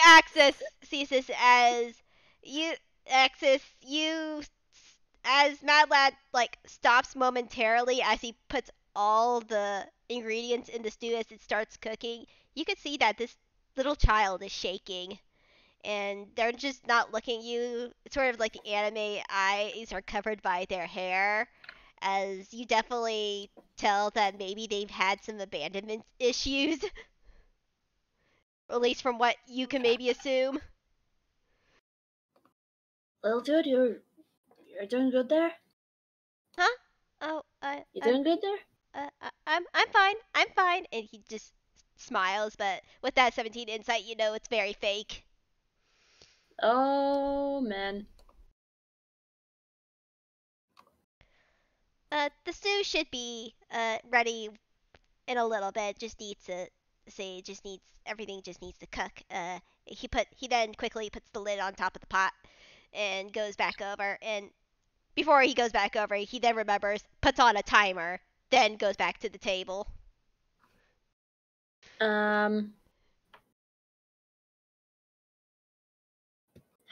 Axis sees this as you. Axis, you as Mad Lad like stops momentarily as he puts all the ingredients in the stew as it starts cooking. You can see that this little child is shaking, and they're just not looking at you. It's sort of like the anime eyes are covered by their hair, as you definitely tell that maybe they've had some abandonment issues, at least from what you can maybe assume. Little dude, you're doing good there. Huh? Oh, You doing good there? I'm fine. I'm fine. And he just smiles, but with that 17 insight, you know it's very fake. Oh man. The stew should be ready in a little bit. Just needs everything just needs to cook. He then quickly puts the lid on top of the pot and goes back over. And before he goes back over, he then remembers, puts on a timer, then goes back to the table.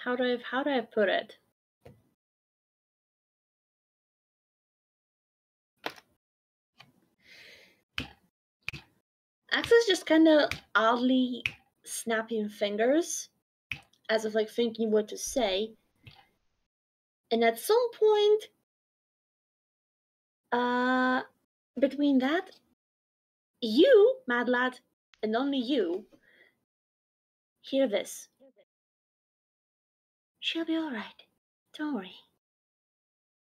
How do I put it? Axel's just kind of oddly snapping fingers, as if like thinking what to say. And at some point, between that, you, Mad Lad, and only you, hear this. She'll be alright. Don't worry.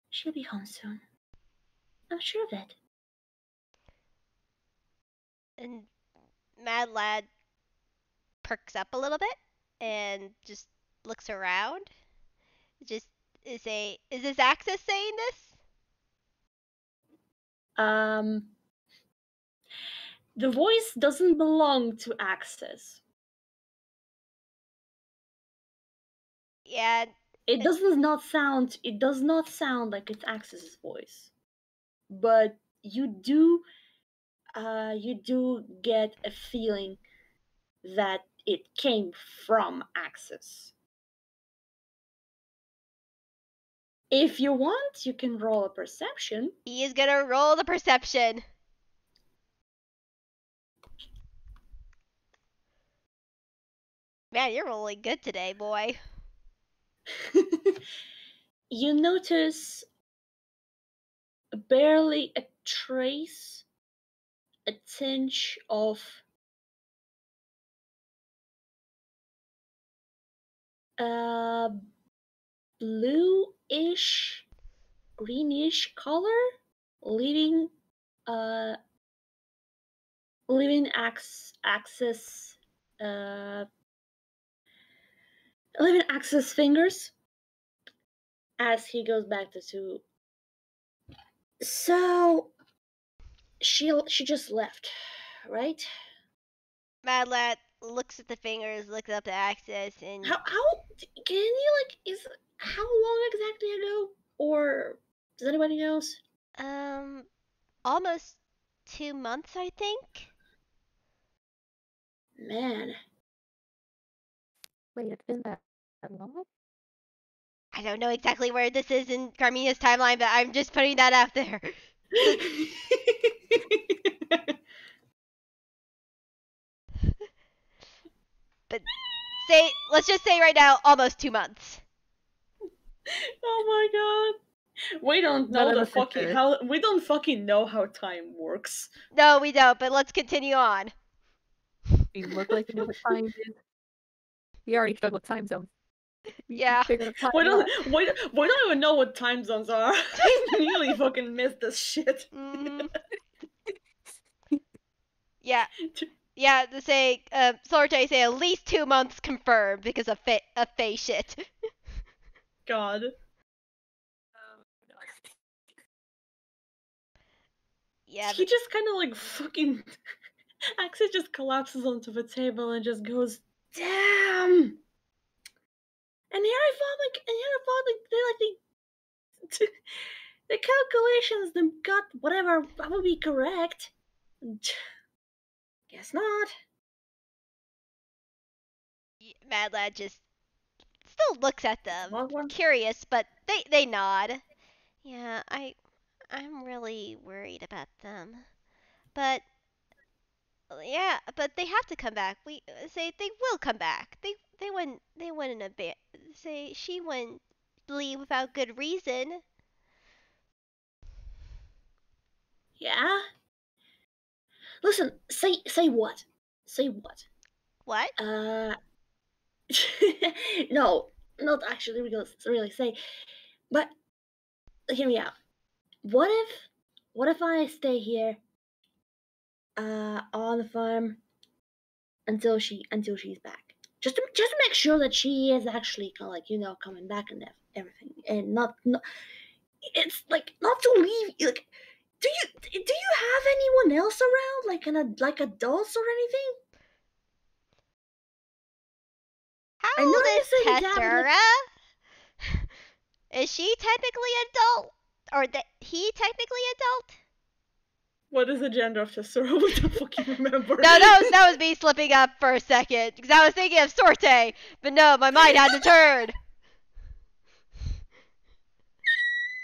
She'll be home soon. I'm sure of it. And Mad Lad perks up a little bit and just looks around. Just is this Axis saying this? The voice doesn't belong to Axis. Yeah. It does not sound like it's Axis's voice. But you do get a feeling that it came from Axis. If you want, you can roll a perception. He is gonna roll the perception. Man, you're rolling good today, boy. You notice barely a trace, a tinge of bluish, greenish color, leaving Axis leaving Axis fingers as he goes back to. So she just left, right? Mad Lad looks at the fingers, looks up the axis, and How can you is how long exactly ago, or does anybody knows? um, almost 2 months, I think. Man, Wait, it's been that long? I don't know exactly where this is in Carmina's timeline, but I'm just putting that out there. But let's just say right now, almost 2 months. oh my god, we don't know None of the us are fucking sure. how we don't fucking know how time works. No, we don't, but let's continue on. We look like we know what time it is. We already struggle with time zones. We Yeah. figured out We time out. don't even know what time zones are. I nearly fucking missed this shit. Mm-hmm. Yeah. Yeah, to say, Sorte say at least 2 months confirmed because of face shit. God. Yeah, He but just kind of fucking. Axel just collapses onto the table and just goes, "Damn!" And here I thought they the calculations them got whatever probably correct. Guess not. Mad Lad just still looks at them, What one? curious, but they nod. Yeah, I'm really worried about them. But yeah, but they have to come back. We say they will come back. They wouldn't say she wouldn't leave without good reason. Yeah. Listen, say what? Say what? What? No, not actually really say. But hear me out. What if I stay here on the farm until she's back? Just to make sure that she is actually kind of coming back and everything, and not it's not to leave. Do you have anyone else around, like adults or anything? How I know old you is said your dad would Tessera? Is she technically adult? Or he technically adult? What is the gender of Tessera? We don't fucking remember. No, that was me slipping up for a second because I was thinking of Sorte, but no, my mind had to turn.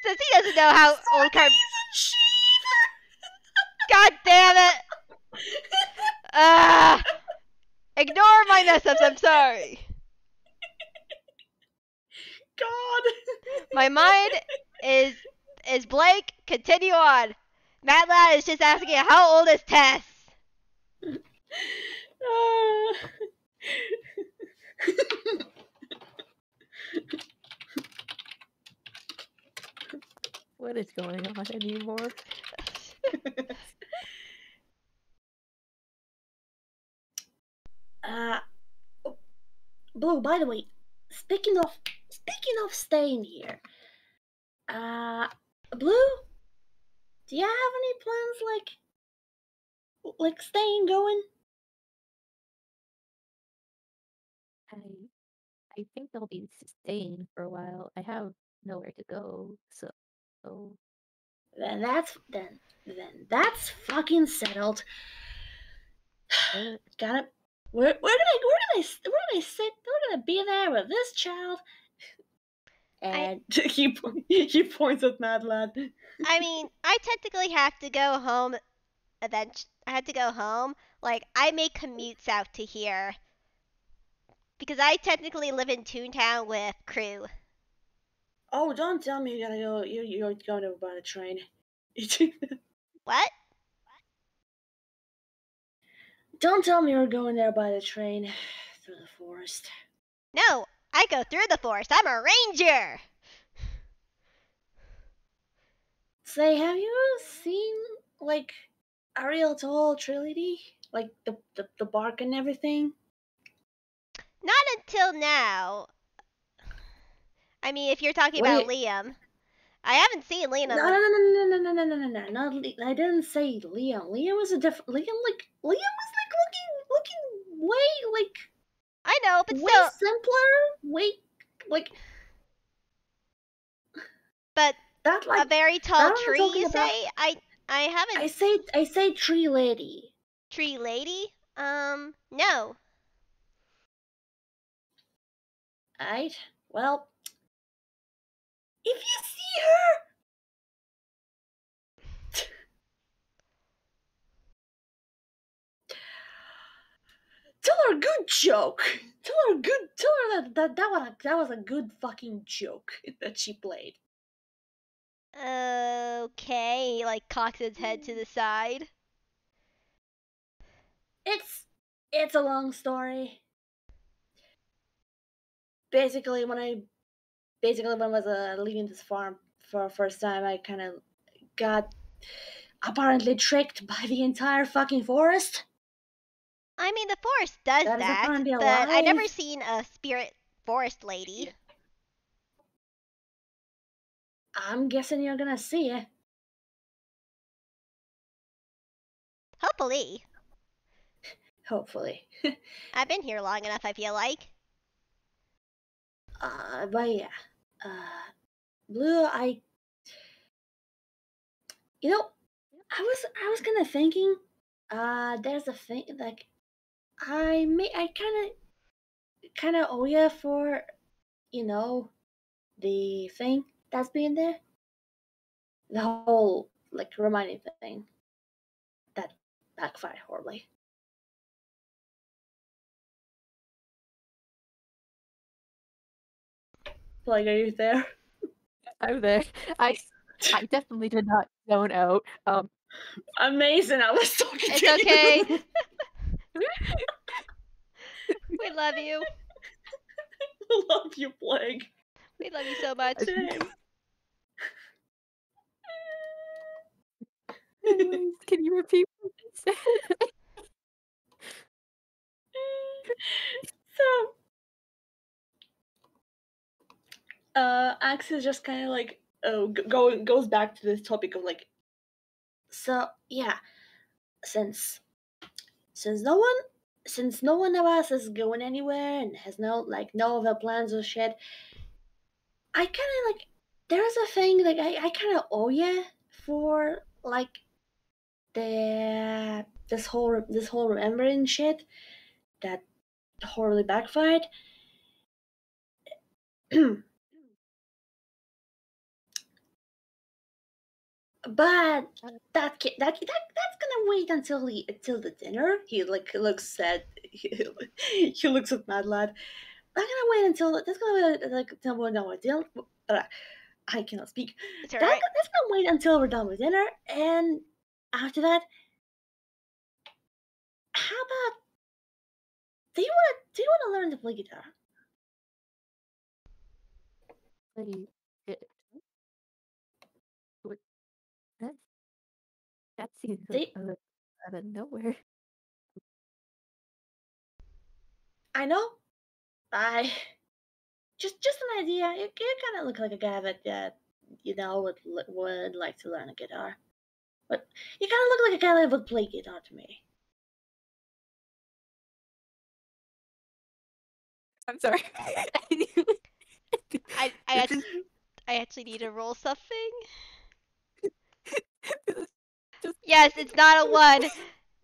Since he doesn't know how old God damn it! Ah! Ignore my mess ups. I'm sorry. God. My mind is blank. Continue on. Matt Lad is just asking how old is Tess? What is going on anymore? uh, Blue. By the way, speaking of staying here, Blue, do you have any plans staying going? I think they'll be staying for a while. I have nowhere to go, so Then that's fucking settled. Got it. We're gonna sit. We're gonna be there with this child. And he points at Mad Lad. I mean, I technically have to go home. I had to go home. Like I make commutes out to here because I technically live in Toontown with crew. Oh, don't tell me you're going over by the train. What? Don't tell me you're going there by the train through the forest. No, I go through the forest. I'm a ranger. Say, have you seen a real tall trility? Like the bark and everything? Not until now. I mean, if you're talking What do about you Liam, I haven't seen Liam. No, not I didn't say Liam. Liam was a different. Liam was like looking way I know, but way still. simpler, way like But that a very that tall what I'm tree, talking you about. say? I haven't. I say tree lady. Tree lady? No. Right? Well, if you see her, tell her a good joke. Tell her that was a good fucking joke that she played. Okay, he like cocks his head to the side. It's a long story. Basically, when I was leaving this farm for the first time, I kind of got apparently tricked by the entire fucking forest. I mean, the forest does That is that, apparently but I never alive. seen a spirit forest lady. I'm guessing you're gonna see it. Hopefully. Hopefully. I've been here long enough, I feel like. But yeah. Blue, you know, I was kind of thinking, there's a thing like I kind of owe you for, you know, the thing that's been there, the whole like reminding thing that backfired horribly. Like, are you there? I'm there. I definitely did not zone out. Amazing. I was talking It's to okay. you. We love you. Love you, Plague. We love you so much. Same. Anyways, can you repeat what you said? So, Axe is just kind of like goes back to this topic of like. So yeah, since since no one no one of us is going anywhere and has no other plans or shit, I kind of like there's a thing like I kind of owe you for like the this whole remembering shit that horribly backfired. But that's gonna wait until the dinner. He like looks sad. He looks at Mad Lad. I'm gonna wait until that's gonna wait like until we're done with dinner. I cannot speak. It's alright. That's gonna wait until we're done with dinner, and after that, how about do you wanna learn to play guitar? Wait, what? That that seems They, out of nowhere. I know. I just an idea. You kind of look like a guy that you know would like to learn a guitar. But you kind of look like a guy that would play guitar to me. I'm sorry. I This is actually need to roll something. this is just Yes, it's not a one.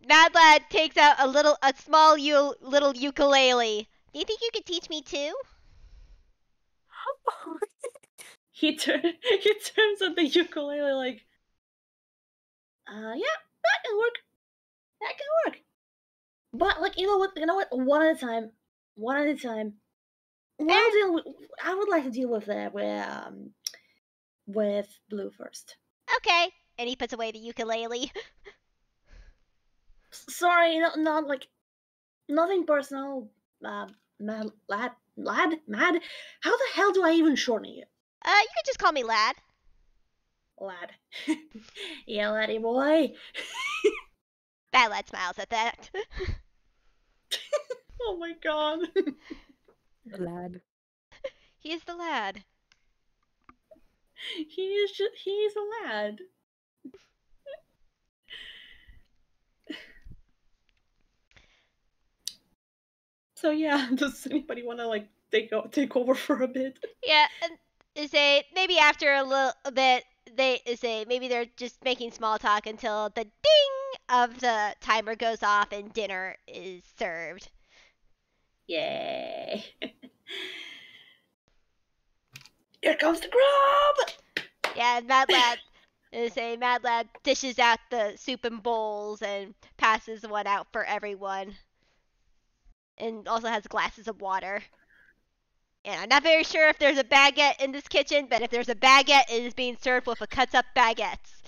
Mad Lad takes out a small little ukulele. Do you think you could teach me too? He he turns on the ukulele like, yeah, that can work. That can work. But like, you know what? One at a time. One at a time. Fair. I would like to deal with Blue first. Okay. And he puts away the ukulele. Sorry, not like nothing personal. Mad. How the hell do I even shorten you? You could just call me Lad. Lad. Yeah, laddie boy. Bad Lad smiles at that. Oh my god. lad. He is the lad. he's a lad. So yeah, does anybody want to like take over for a bit? Yeah, and say maybe after a little bit they say maybe they're just making small talk until the ding of the timer goes off and dinner is served. Yay! Here comes the grub. Yeah, Mad Lad. Say Mad Lad dishes out the soup and bowls and passes one out for everyone, and also has glasses of water. And I'm not very sure if there's a baguette in this kitchen, but if there's a baguette, it is being served with a cuts up baguettes.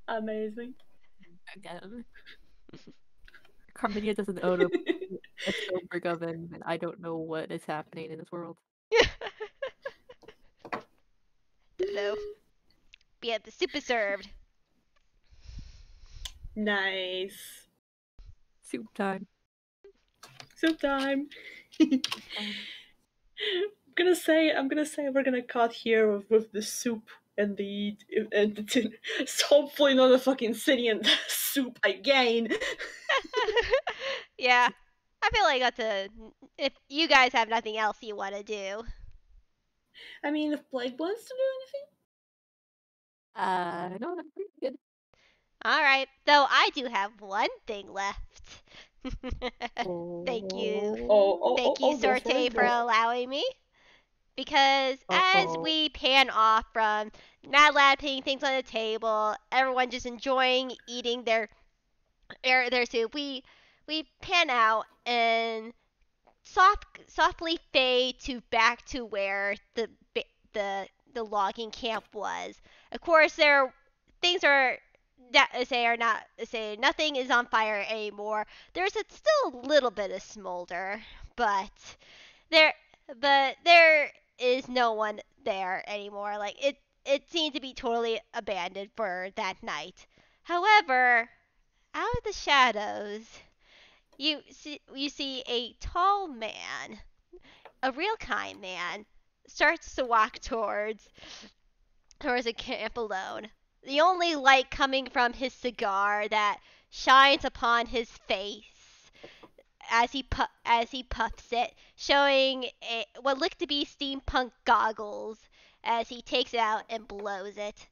Amazing. Again. Carmenia doesn't own a Stone oven, and I don't know what is happening in this world. Don't know. But yeah, the soup is served. Nice. Soup time. Soup time. I'm gonna say we're gonna cut here with the soup and the so hopefully not a fucking city and soup again. Yeah, I feel like that's a. If you guys have nothing else you want to do, I mean, if Blake wants to do No, I'm pretty good. all right. Though I do have one thing left. Thank you, anything, go Sorte, for it, for allowing me. Because as we pan off from Mad Lad putting things on the table, everyone just enjoying eating their soup, we pan out and softly fade to back to where the logging camp was. Of course, things are that say are not say nothing is on fire anymore. There's still a little bit of smolder, but there there is no one there anymore. Like it seemed to be totally abandoned for that night. However, out of the shadows, you see a tall man, a real kind man, starts to walk towards a camp alone. The only light coming from his cigar that shines upon his face as he puffs it, showing what look to be steampunk goggles as he takes it out and blows it.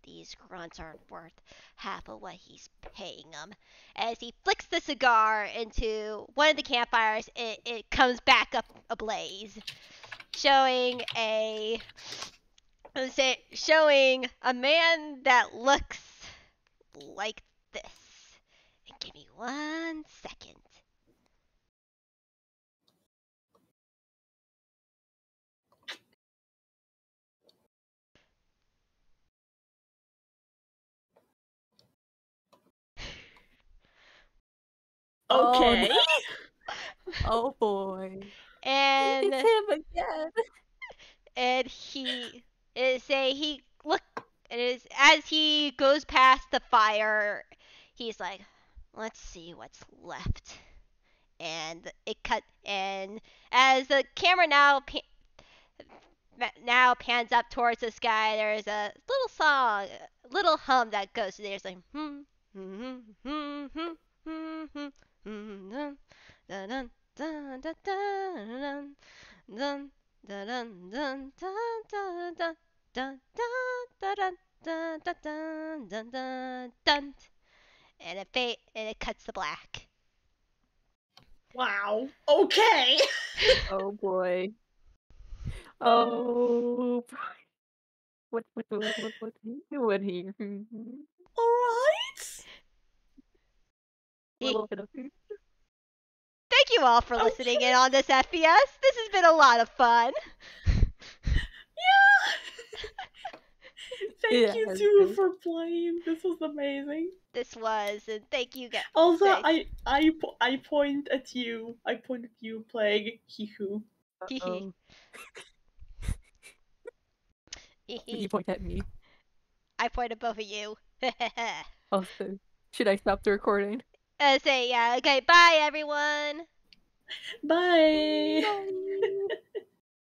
These grunts aren't worth half of what he's paying them. As he flicks the cigar into one of the campfires, it comes back up ablaze, showing showing a man that looks like this. And give me 1 second. Okay. Oh boy. And It's him again. and he look and is as he goes past the fire, he's like, let's see what's left. And it cut and as the camera now pans up towards the sky, there's a little song, little hum that goes through there. It's like dun dun dun dun dun dun dun dun dun dun dun dun dun dun dun, and it cuts to black. Wow. Okay. Oh boy. Oh boy. What he doing here? All right. A little bit of Thank you all for listening Okay. in on this FPS. This has been a lot of fun. Yeah. Thank you it too has for playing. This was amazing. This was, and thank you guys. Also, I point at you. I point at you, Plague. Hee-hoo. oh. You point at me. I point at both of you. Also, should I stop the recording? Say yeah. Okay. Bye, everyone. Bye. Bye.